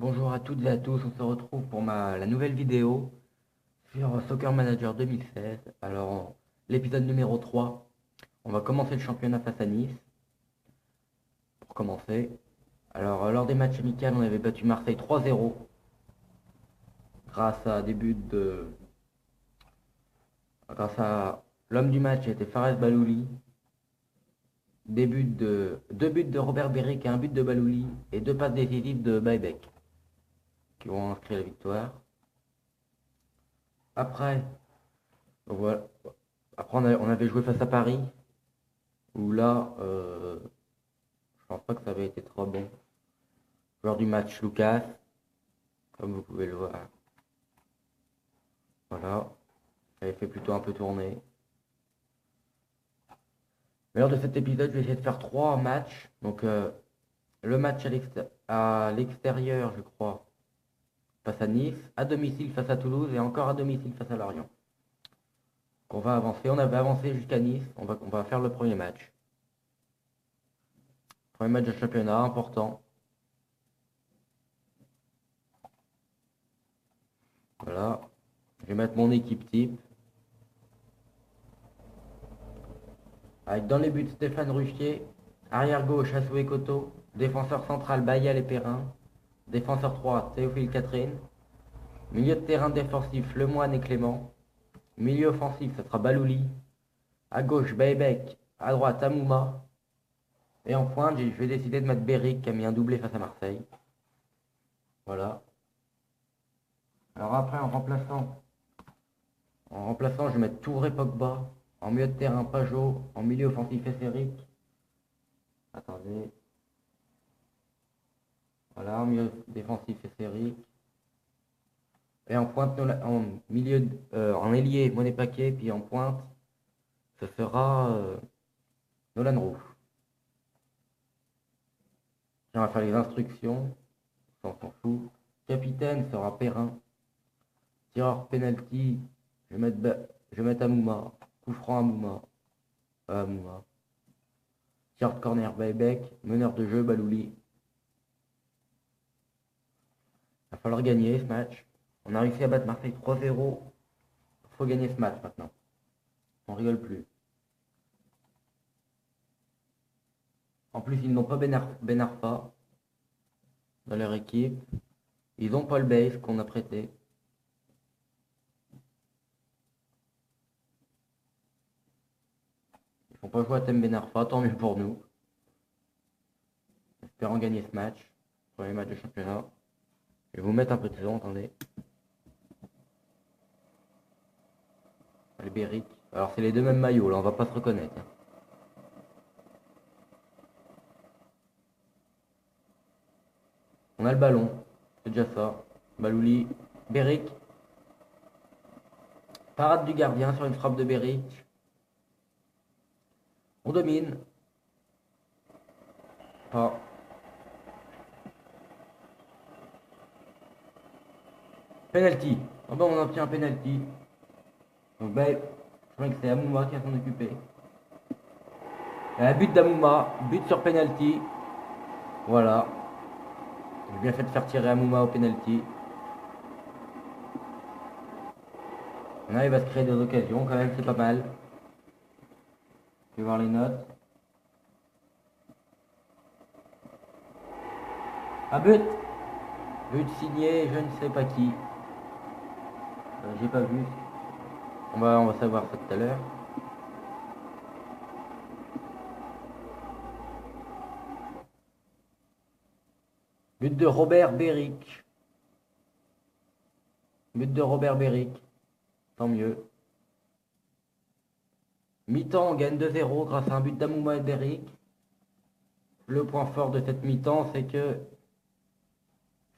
Bonjour à toutes et à tous, on se retrouve pour la nouvelle vidéo sur Soccer Manager 2016. Alors, l'épisode numéro 3, on va commencer le championnat face à Nice. Pour commencer, alors lors des matchs amicaux, on avait battu Marseille 3-0 grâce à des buts de... Grâce à l'homme du match était Fares Balouli. Deux buts de Robert Beric et un but de Balouli et deux passes décisives de Baebek qui ont inscrit la victoire. Après, voilà. Après, on avait joué face à Paris, où là, je pense pas que ça avait été trop bon. Joueur du match, Lucas, comme vous pouvez le voir. Voilà, ça avait fait plutôt un peu tourner. Mais lors de cet épisode, je vais essayer de faire trois matchs. Donc, le match à l'extérieur, je crois, face à Nice, à domicile face à Toulouse et encore à domicile face à Lorient. Donc, on va avancer. On avait avancé jusqu'à Nice. On va faire le premier match. Premier match de championnat, important. Voilà. Je vais mettre mon équipe type. Avec dans les buts Stéphane Ruffier, arrière gauche Assoué Koto, défenseur central Bayal et Perrin, défenseur 3 Théophile Catherine, milieu de terrain défensif Lemoine et Clément, milieu offensif ça sera Balouli, à gauche Baebek, à droite Amouma, et en pointe je vais décider de mettre Beric qui a mis un doublé face à Marseille. Voilà. Alors après en remplaçant je vais mettre Touré Pogba, en milieu de terrain Pajot, en milieu offensif Esseric. Attendez. Voilà, en milieu défensif Esseric. Et en pointe, en milieu, en ailier, Monet Paquet, puis en pointe, ce sera Nolan Roux. On va faire les instructions, on s'en fout. Capitaine sera Perrin. Tireur penalty, je vais mettre Amouma. Coup franc Amouma. Amouma. Tireur de corner Baebek. Meneur de jeu Balouli. Il va falloir gagner ce match. On a réussi à battre Marseille 3-0. Il faut gagner ce match maintenant. On rigole plus. En plus, ils n'ont pas Ben Arfa dans leur équipe. Ils ont Paul Base qu'on a prêté. Ils font pas jouer à Thème Ben Arfa, tant mieux pour nous. Espérons gagner ce match. Premier match de championnat. Je vais vous mettre un peu de son, attendez. Albéric. Alors c'est les deux mêmes maillots, là on va pas se reconnaître. On a le ballon, c'est déjà ça. Balouli, Beric. Parade du gardien sur une frappe de Beric. On domine. Pas. Penalty. Ah ben on obtient un penalty. Donc ben, je crois que c'est Amouma qui va s'en occuper. But d'Amouma, but sur penalty. Voilà. J'ai bien fait de faire tirer Amouma au penalty. On arrive à se créer des occasions quand même, c'est pas mal. Je vais voir les notes. Ah but. But signé, je ne sais pas qui. J'ai pas vu. On va savoir ça tout à l'heure. But de Robert Beric. But de Robert Beric. Tant mieux. Mi-temps, on gagne 2-0 grâce à un but d'Amouma et Beric. Le point fort de cette mi-temps, c'est que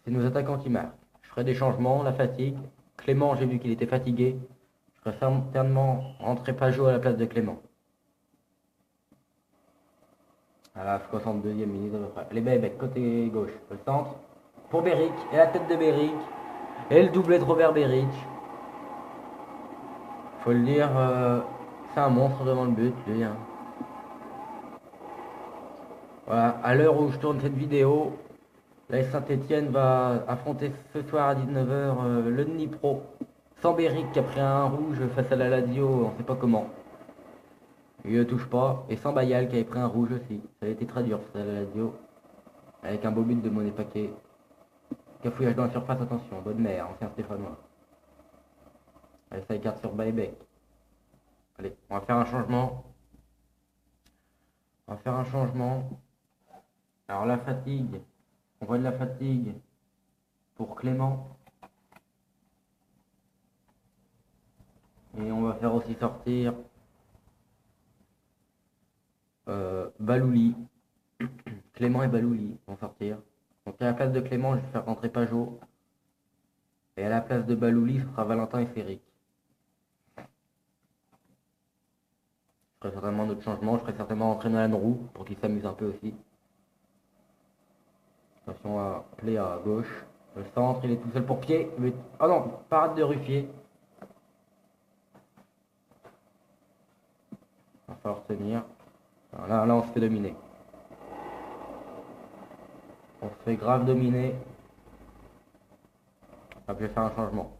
c'est nos attaquants qui marquent. Je ferai des changements, la fatigue. Clément, j'ai vu qu'il était fatigué. Je ferai certainement rentrer Pajot à la place de Clément. À la 62e minute à peu près. Les Baebek, côté gauche, le centre. Pour Beric, et la tête de Beric. Et le doublé de Robert Beric. Faut le dire, c'est un monstre devant le but, lui. Hein. Voilà, à l'heure où je tourne cette vidéo, L'AS Saint-Etienne va affronter ce soir à 19h le Dnipro. Sans Béric qui a pris un rouge face à la Lazio, on sait pas comment. Il ne touche pas. Et sans Bayal qui avait pris un rouge aussi. Ça a été très dur face à la Lazio. Avec un beau but de Monet Paquet. Cafouillage dans la surface, attention. Bonne mère, ancien Stéphanois. Allez, ça écarte sur Baebek. Allez, on va faire un changement. On va faire un changement. Alors la fatigue. On voit de la fatigue pour Clément. Et on va faire aussi sortir Balouli. Clément et Balouli vont sortir. Donc à la place de Clément, je vais faire rentrer Pajot. Et à la place de Balouli, ce sera Valentin et Féric. Je ferai certainement d'autres changements. Je ferai certainement rentrer Nolan Roux pour qu'il s'amuse un peu aussi. Attention à Play à gauche. Le centre, il est tout seul pour pied. Oh non, parade de Ruffier. Il va falloir tenir. Là, on se fait dominer. On se fait grave dominer. Ah, je vais faire un changement.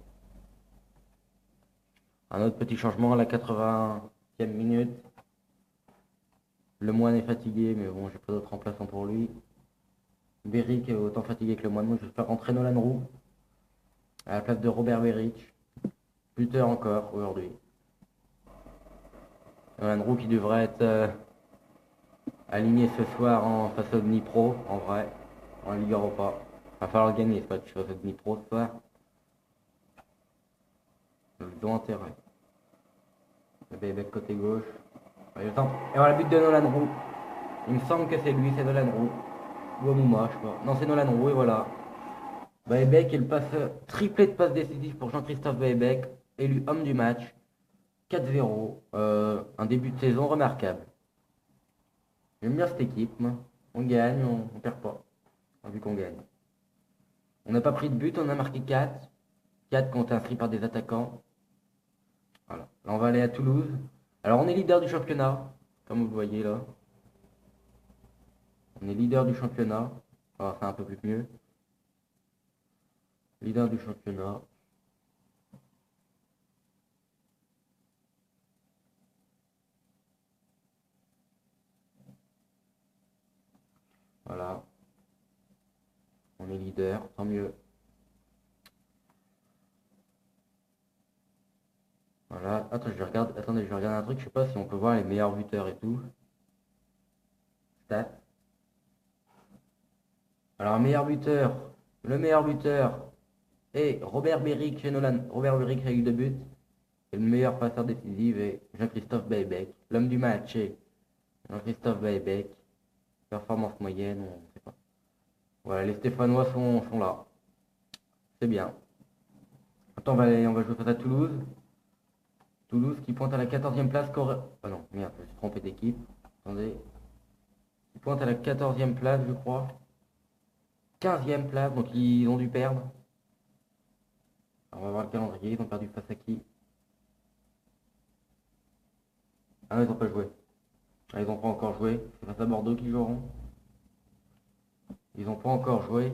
Un autre petit changement à la 80e minute. Le Moine est fatigué, mais bon, j'ai pas d'autre remplaçant pour lui. Beric est autant fatigué que le Moine. Moi, je vais faire rentrer Nolan Roux à la place de Robert Beric. Buteur encore aujourd'hui. Nolan Roux qui devrait être aligné ce soir en face au Dnipro, en vrai, en Ligue Europa. Va falloir gagner, c'est pas que je fasse au Dnipro ce soir. Ils ont intérêt. Le Bébé côté gauche. Allez, le centre. Et voilà le but de Nolan Roux. Il me semble que c'est lui, c'est Nolan Roux. Ou Amouma, je sais pas. Non, c'est Nolan Roux, et voilà. Baebek, il passe triplé de passes décisives pour Jean-Christophe Baebek, élu homme du match. 4-0. Un début de saison remarquable. J'aime bien cette équipe, moi. On gagne, on perd pas. Vu qu'on gagne. On n'a pas pris de but, on a marqué 4. 4 qui ont été inscrits par des attaquants. Voilà. Là, on va aller à Toulouse. Alors, on est leader du championnat, comme vous le voyez là. On est leader du championnat. On va faire un peu plus mieux. Leader du championnat. Voilà. On est leader, tant mieux. Voilà. Attendez, je regarde un truc. Je sais pas si on peut voir les meilleurs buteurs et tout. Stats. Alors, le meilleur buteur est Robert Beric chez Nolan. Robert Beric avec 2 buts. Et le meilleur passeur décisif est Jean-Christophe Baebek. L'homme du match est Jean-Christophe Baebek. Performance moyenne, on ne sait pas. Voilà, les Stéphanois sont là. C'est bien. Attends, on va jouer face à Toulouse. Toulouse qui pointe à la 14e place. Ah non, merde, je me suis trompé d'équipe. Attendez. Ils pointent à la 14e place, je crois. 15e place, donc ils ont dû perdre. Alors, on va voir le calendrier. Ils ont perdu face à qui? Ah non, ils n'ont pas joué. Ah, ils n'ont pas encore joué. C'est face à Bordeaux qu'ils joueront. Ils n'ont pas encore joué.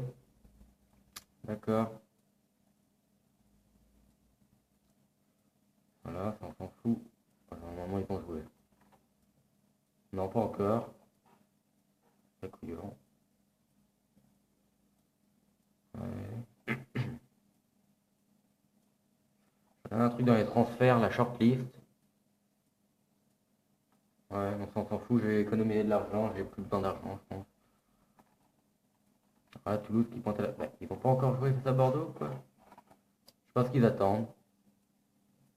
D'accord. Voilà, ça on s'en fout. Voilà, normalement ils vont jouer. Non, pas encore. C'est couillon. Ouais. Un truc dans les transferts, la shortlist. Ouais, on s'en fout, j'ai économisé de l'argent, j'ai plus besoin d'argent, je pense. Ah, Toulouse qui pointe à la... Ouais, ils vont pas encore jouer face à Bordeaux, quoi. Je pense qu'ils attendent.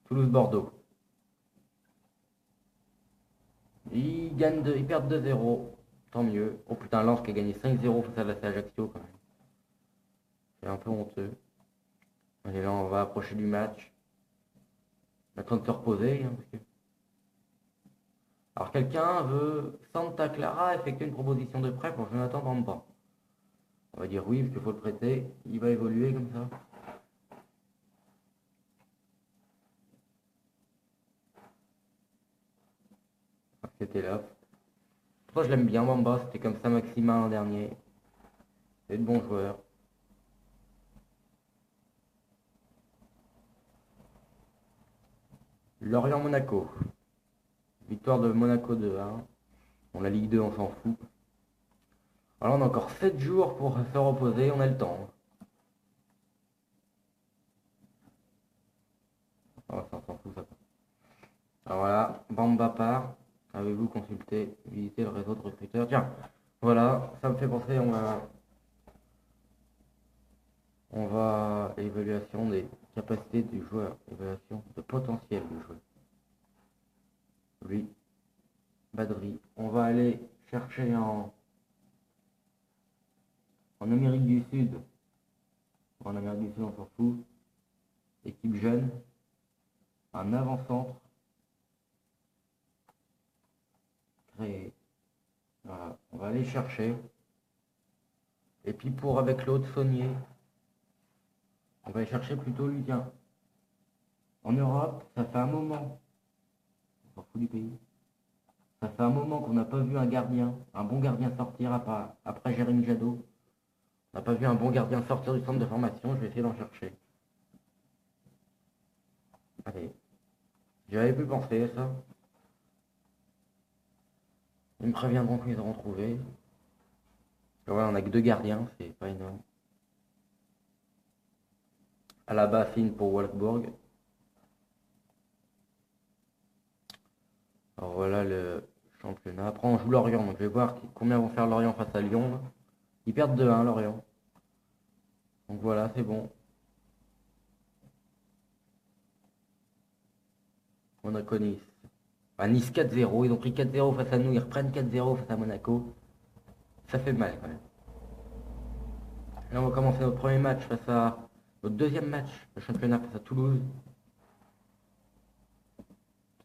Toulouse-Bordeaux. Ils perdent 2-0. Tant mieux. Oh putain, Lens qui a gagné 5-0 face à la Ajaccio, quand même. C'est un peu honteux. Allez, là, on va approcher du match. On attend de se reposer, hein, parce que... Alors, quelqu'un veut Santa Clara effectuer une proposition de prêt pour Jonathan Bamba. On va dire oui, parce qu'il faut le prêter. Il va évoluer comme ça. C'était là. Pourquoi je l'aime bien, Bamba. C'était comme ça Maxima l'an dernier. C'est de bons joueurs. Lorient-Monaco. Victoire de Monaco 2-1. Bon, la Ligue 2, on s'en fout. Alors, on a encore 7 jours pour se reposer. On a le temps. Oh, ça, on s'en fout, ça. Alors voilà, Bamba part. Avez-vous consulté, visité le réseau de recruteurs? Tiens, voilà, ça me fait penser, on va évaluation des capacités du joueur, évaluation de potentiel du joueur. Lui, Badri. On va aller chercher en Amérique du Sud. En Amérique du Sud, on s'en fout. Équipe jeune. Un avant-centre. Créé. Voilà, on va aller chercher. Et puis pour avec l'autre Saunier, on va aller chercher plutôt Lucien. En Europe, ça fait un moment. On s'en fout du pays. Ça fait un moment qu'on n'a pas vu un gardien, un bon gardien sortir après Jérémy Jadot. On n'a pas vu un bon gardien sortir du centre de formation. Je vais essayer d'en chercher. Allez. J'avais pu penser à ça. Ils me préviendront qu'ils auront trouvé. Ouais, on a que 2 gardiens, c'est pas énorme. À la base, signe pour Wolfsburg. Alors voilà le championnat. Après, on joue Lorient, donc je vais voir combien vont faire Lorient face à Lyon. Ils perdent 2-1, Lorient. Donc voilà, c'est bon. On a connu Nice. À Nice 4-0, ils ont pris 4-0 face à nous, ils reprennent 4-0 face à Monaco. Ça fait mal quand même. Là, on va commencer notre premier match face à notre deuxième match, le championnat face à Toulouse.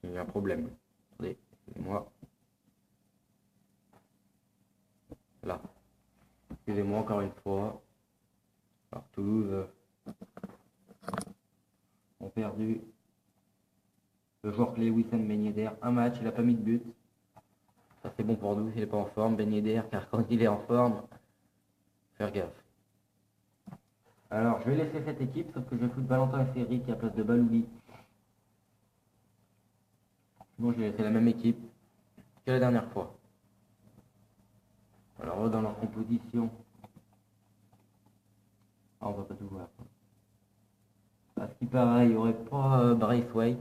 Il y a un problème. Attendez, excusez-moi. Là. Excusez-moi encore une fois. Alors Toulouse ont perdu. Le joueur clé Wissam Ben Yedder, un match, il n'a pas mis de but. Ça c'est bon pour nous, il n'est pas en forme, Ben Yedder, car quand il est en forme, faire gaffe. Alors je vais laisser cette équipe, sauf que je vais foutre Valentin et Céric à la place de Balouli. Sinon je vais laisser la même équipe que la dernière fois. Alors dans leur composition. Ah, on va pas tout voir. À ce qui paraît, il n'y aurait pas Braithwaite.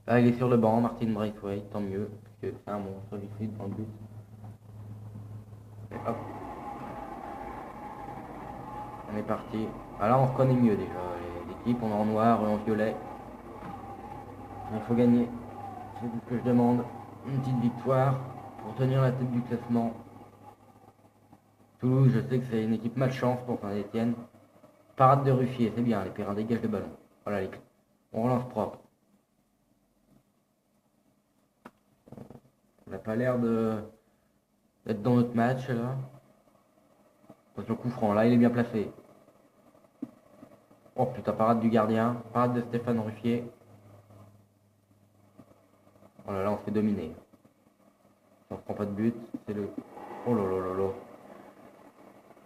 Ah, il est sur le banc, Martin Braithwaite, tant mieux, parce que c'est un monstre ici dans le but. Et hop. On est parti. Ah là, on se connaît mieux déjà. L'équipe, on est en noir et en violet. Il faut gagner. C'est tout ce que je demande. Une petite victoire pour tenir la tête du classement. Toulouse, je sais que c'est une équipe malchance pour Saint-Etienne. Parade de Ruffier, c'est bien. Les Périns dégagent le ballon. Voilà, on relance propre. On n'a pas l'air d'être dans notre match là. Attention, coup franc, là il est bien placé. Oh putain, parade du gardien, parade de Stéphane Ruffier. Oh là là, on se fait dominer. Si on ne prend pas de but, c'est le... Oh là là là là.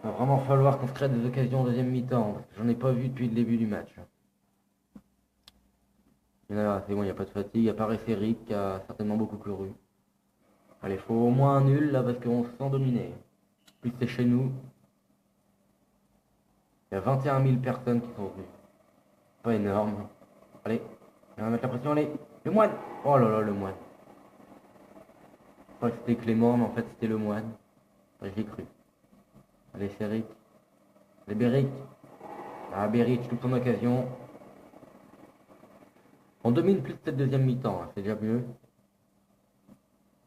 Il va vraiment falloir qu'on se crée des occasions en deuxième mi-temps. J'en ai pas vu depuis le début du match. C'est bon, il n'y a pas de fatigue. Il y a pas Eric qui a certainement beaucoup couru. Allez, faut au moins un nul là parce qu'on se sent dominé. Plus c'est chez nous. Il y a 21 000 personnes qui sont venues. Pas énorme. Allez, on va mettre la pression, allez. Le moine. Oh là là, le moine. Je crois que c'était Clément, mais en fait c'était le moine. Enfin, j'y ai cru. Allez, c'est Eric. Allez, Beric. Ah, Beric, toute son occasion. On domine plus de cette deuxième mi-temps, hein, c'est déjà mieux.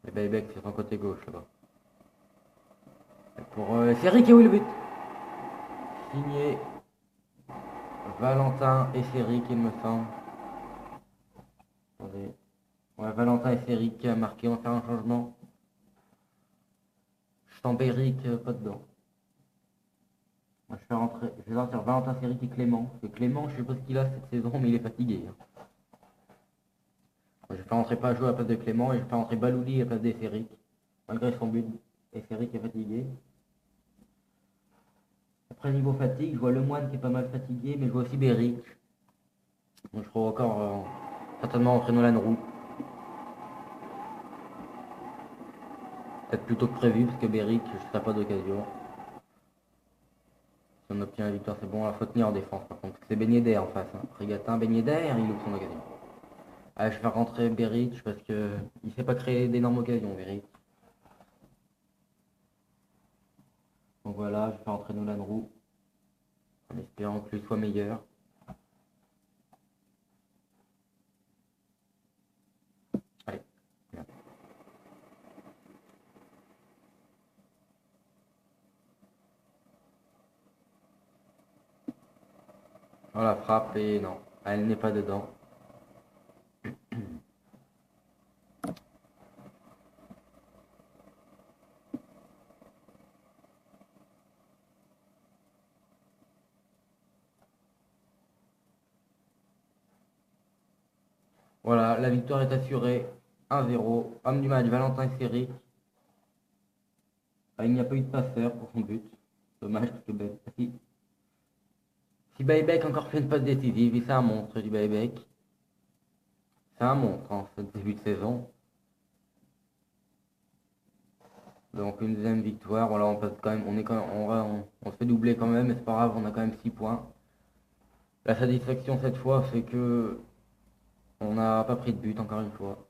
Et Baybeck, c'est son côté gauche là-bas. Pour c'est Eric qui a eu le but. Signé Valentin et Céric, il me semble. Attendez. Ouais, Valentin et Céric qui a marqué, on va faire un changement. Je sens Beric pas dedans. Moi, je vais sortir Valentin, Céric et Clément. Parce que Clément, je sais pas ce qu'il a cette saison, mais il est fatigué. Hein. Moi, je vais faire rentrer pas à jouer à la place de Clément et je vais faire rentrer Balouli à la place des Céric. Malgré son but, et Céric est fatigué. Après, niveau fatigue, je vois Le Moine qui est pas mal fatigué, mais je vois aussi Beric. Donc, je crois encore certainement entrer Nolan Roux. Peut-être plutôt que prévu, parce que Beric, je ne serai pas d'occasion. Si on obtient la victoire, c'est bon. Il faut tenir en défense, par contre. C'est Ben Yedder en face. Hein. Frigatin, Ben Yedder, il loupe son occasion. Allez, je vais faire rentrer Beric, parce que il ne s'est pas créé d'énormes occasions, Beric. Donc voilà, je vais faire entrer Nolan Roux, en espérant que lui soit meilleur. Allez, bien. Voilà, frappe et non, elle n'est pas dedans. Voilà, la victoire est assurée. 1-0. Homme du match, Valentin Séric. Il n'y a pas eu de passeur pour son but. Dommage parce que si Baybeck encore fait une passe décisive, et c'est un monstre du Baybeck. C'est un monstre en ce début de saison. Donc une deuxième victoire. Voilà, on passe quand même, on est quand même, on se fait doubler quand même, mais c'est pas grave, on a quand même 6 points. La satisfaction cette fois, c'est que on n'a pas pris de but encore une fois.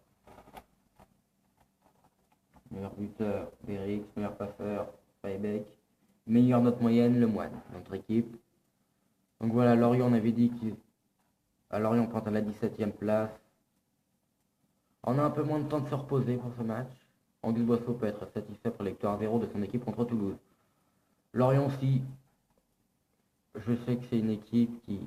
Meilleur buteur, Beric, meilleur passeur, Baybeck. Meilleure note moyenne, Le Moine, notre équipe. Donc voilà, Lorient, on avait dit qu'à Lorient, on prend à la 17e place. On a un peu moins de temps de se reposer pour ce match. Angus Boisseau peut être satisfait pour la victoire 0 de son équipe contre Toulouse. Lorient aussi, je sais que c'est une équipe qui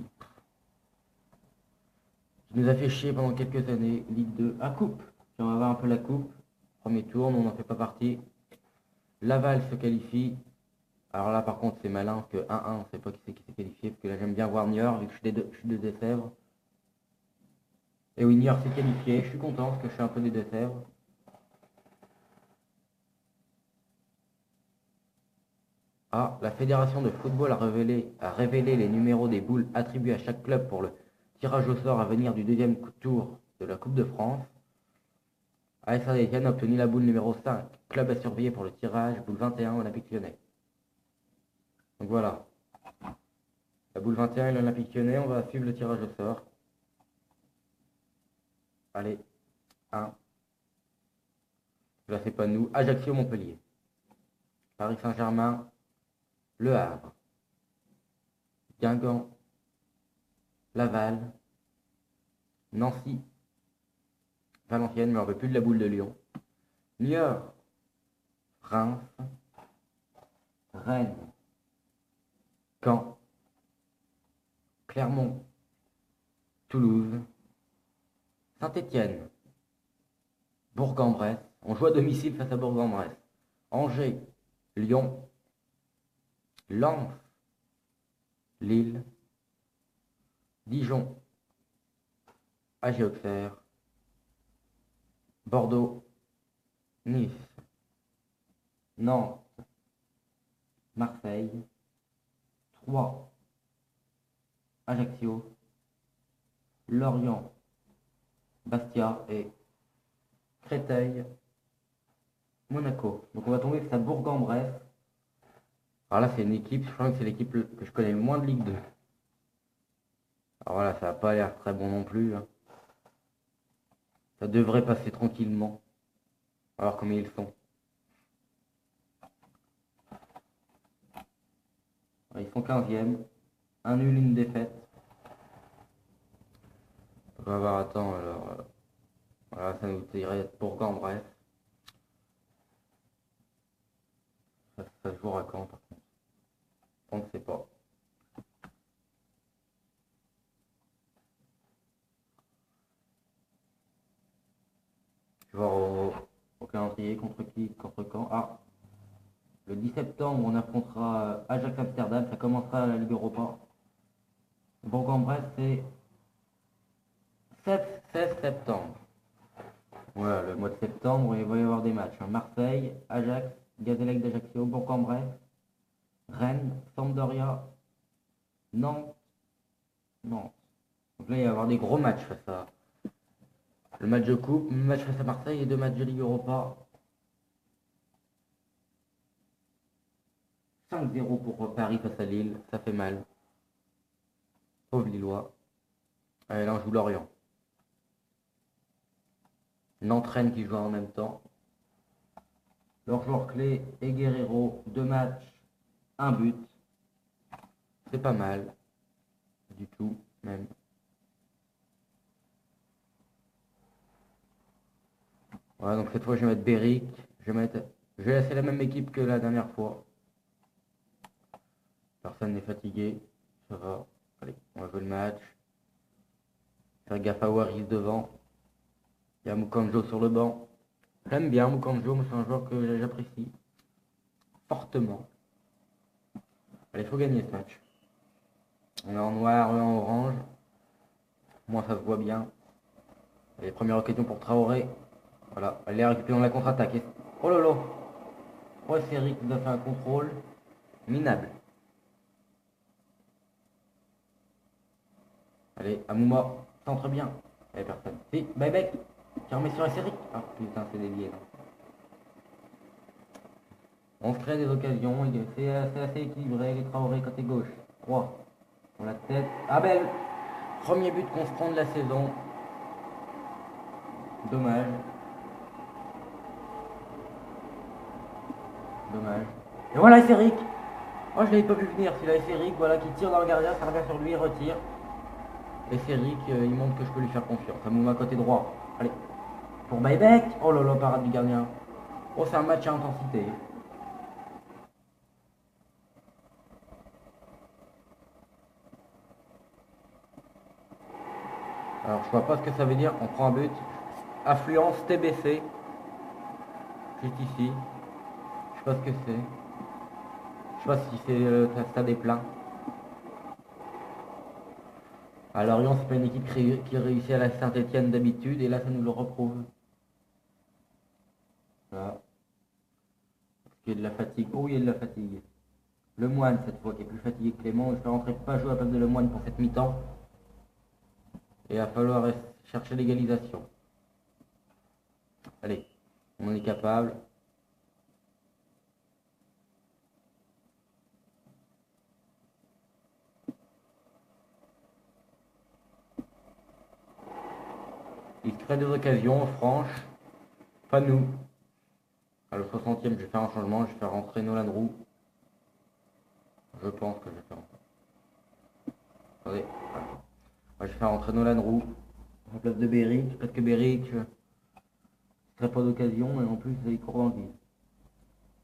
nous a fait chier pendant quelques années. Ligue 2, à coupe. Si on va voir un peu la coupe. Premier tour, nous on n'en fait pas partie. Laval se qualifie. Alors là par contre c'est malin parce que 1-1, on ne sait pas qui c'est qui s'est qualifié. Parce que là j'aime bien voir Niort vu que je suis de Deux-Sèvres. Et oui, Niort s'est qualifié. Je suis content parce que je suis un peu des Deux-Sèvres. Ah, la Fédération de football a révélé les numéros des boules attribués à chaque club pour le tirage au sort à venir du deuxième tour de la Coupe de France. AS Saint-Étienne a obtenu la boule numéro 5. Club à surveiller pour le tirage, boule 21, Olympique Lyonnais. Donc voilà. La boule 21 et l'Olympique Lyonnais, on va suivre le tirage au sort. Allez, 1. Là, c'est pas nous. Ajaccio, Montpellier. Paris Saint-Germain, Le Havre. Guingamp, Laval, Nancy, Valenciennes, mais on ne veut plus de la boule de Lyon. Niort, Reims, Rennes, Caen, Clermont, Toulouse, Saint-Étienne, Bourg-en-Bresse. On joue à domicile face à Bourg-en-Bresse. Angers, Lyon, Lens, Lille, Dijon, AG Auxerre, Bordeaux, Nice, Nantes, Marseille, Troyes, Ajaccio, Lorient, Bastia et Créteil, Monaco. Donc on va tomber face à Bourg-en-Bresse. Alors là c'est une équipe, je crois que c'est l'équipe que je connais le moins de Ligue 2. Alors voilà, ça n'a pas l'air très bon non plus. Hein. Ça devrait passer tranquillement. Alors combien ils sont. Ils sont 15e. Un nul, une défaite. On va voir, attends, alors. Voilà, ça nous dirait Bourg-en-Bresse. Ça se jouera quand par contre. On ne sait pas. Je vais voir au calendrier contre qui, contre quand. Ah, le 10 septembre, on affrontera Ajax Amsterdam. Ça commencera à la Ligue Europa. Bourg-en-Bresse, c'est 16 septembre. Voilà, le mois de septembre, il va y avoir des matchs. Marseille, Ajax, Gazélec d'Ajaccio, Bourg-en-Bresse, Rennes, Sampdoria, Nantes, Nantes. Donc là, il va y avoir des gros matchs face à le match de coupe, le match face à Marseille et 2 matchs de Ligue Europa. 5-0 pour Paris face à Lille, ça fait mal. Pauvre Lillois. Allez, là, on joue Lorient. Nantes-Rennes qui joue en même temps. Leurs joueurs clés et Guerrero, 2 matchs, 1 but. C'est pas mal. Du tout, même. Voilà, donc cette fois, je vais mettre Beric. Je vais laisser la même équipe que la dernière fois. Personne n'est fatigué. Ça va. Allez, on va jouer le match. Faire gaffe à Waris devant. Il y a Mukanjo sur le banc. J'aime bien Mukanjo, mais c'est un joueur que j'apprécie fortement. Allez, il faut gagner ce match. On est en noir et en orange. Moi, ça se voit bien. Allez, première occasion pour Traoré. Voilà, allez, récupérons la contre-attaque. Oh lolo. Oh, c'est Eric qui a fait un contrôle. Minable. Allez, Amouma, centre bien. Allez, personne. Si, Bye qui remet sur Eric. Ah putain, c'est dévié là. On se crée des occasions, c'est assez équilibré. Les Traoré côté gauche. 3. On la tête. Abel. Premier but qu'on se prend de la saison. Dommage. Dommage. Et voilà, c'est Eric. Oh, je l'avais pas vu venir. C'est là, c'est Eric, voilà, qui tire dans le gardien, ça revient sur lui, il retire. Et c'est Eric, il montre que je peux lui faire confiance. Amouma côté droit. Allez. Pour Buyback. Oh là là, parade du gardien. Oh, c'est un match à intensité. Alors, je vois pas ce que ça veut dire. On prend un but. Affluence TBC. Juste ici. Je sais pas ce que c'est. Je sais pas si c'est le stade est plein. À Lorient, c'est pas une équipe qui réussit à la Saint-Etienne d'habitude. Et là, ça nous le reprouve. Là. Il y a de la fatigue. Oh, il y a de la fatigue. Le Moine, cette fois, qui est plus fatigué que Clément. Je vais rentrer pas jouer à la place de Le Moine pour cette mi-temps. Et il va falloir chercher l'égalisation. Allez, on en est capable. Il crée des occasions franches. Pas nous. À le 60e, je vais faire un changement. Je vais faire rentrer Nolan Roux. Je pense que je vais faire rentrer. Attendez. Voilà. Je vais faire rentrer Nolan Roux en place de Beric. Parce que Beric ne crée pas d'occasion et en plus il court dans le vide.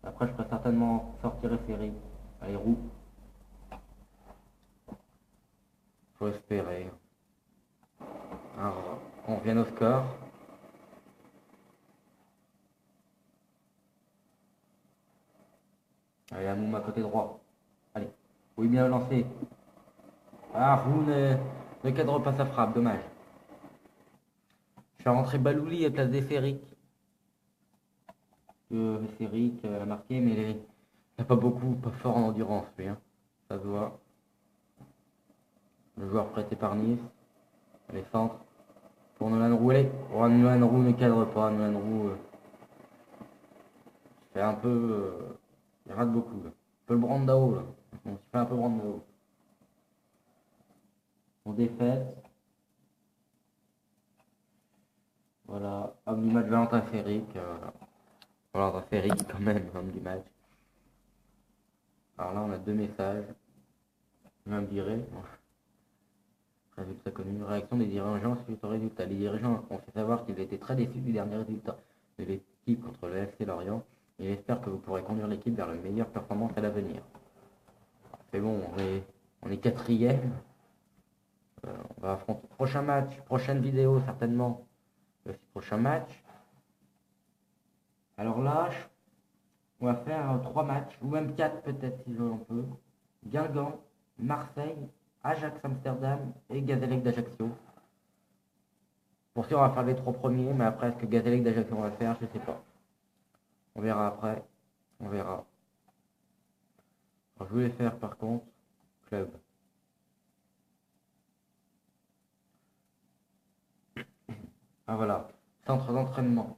Après, je peux certainement sortir Ferry. Allez, Roux. Faut espérer. Alors, on revient au score. Allez, Amouma côté droit. Allez. Oui, bien lancé. Ah, Roux ne cadre pas sa frappe, dommage. Je fais rentrer Balouli à place d'Eferic. Eferic a marqué, mais il n'a pas beaucoup, pas fort en endurance, lui. Hein. Ça se voit. Le joueur prêté par Nice. Les centres. Pour Nolan Roux. Oh, Nolan Roux ne cadre pas. Nolan Roux fait un peu. Il rate beaucoup. Là. Un peu le Brandao. Là. On fait un peu Brandao. On défaite. Voilà. Homme du match Valentin Ferric. Valentin Ferric quand même, homme du match. Alors là, on a 2 messages. Même viré. Résultat connu. Réaction des dirigeants suite au résultat. Les dirigeants ont fait savoir qu'ils étaient très déçus du dernier résultat de l'équipe contre le FC Lorient. Il espère que vous pourrez conduire l'équipe vers une meilleure performance à l'avenir. C'est bon, on est 4e. On va affronter. Prochain match, prochaine vidéo certainement. Le prochain match. Alors là, on va faire 3 matchs, ou même 4 peut-être si on peut. Guingamp, Marseille, Ajax Amsterdam et Gazélec d'Ajaccio. Pour sûr, on va faire les 3 premiers, mais après, est-ce que Gazélec d'Ajaccio on va le faire, je sais pas. On verra après. On verra. Alors, je voulais faire par contre club. Ah voilà, centre d'entraînement.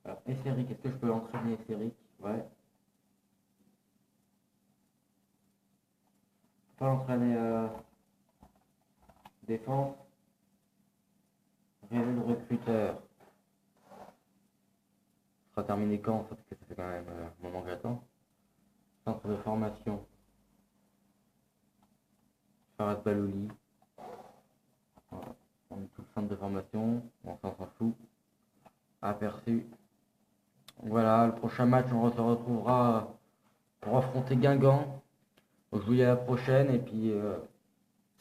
Alors, Esseric, est-ce que je peux l'entraîner Esseric? Ouais. Pas l'entraîner défense. Réel recruteur. Ça sera terminé quand? Parce que ça fait quand même un moment que j'attends. Centre de formation. Farad Balouli. Voilà. On est tout le centre de formation. Bon, ça on s'en fout. Aperçu. Voilà, le prochain match, on se retrouvera pour affronter Guingamp. Donc, je vous dis à la prochaine et puis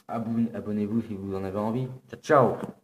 abonnez-vous si vous en avez envie. Ciao, ciao!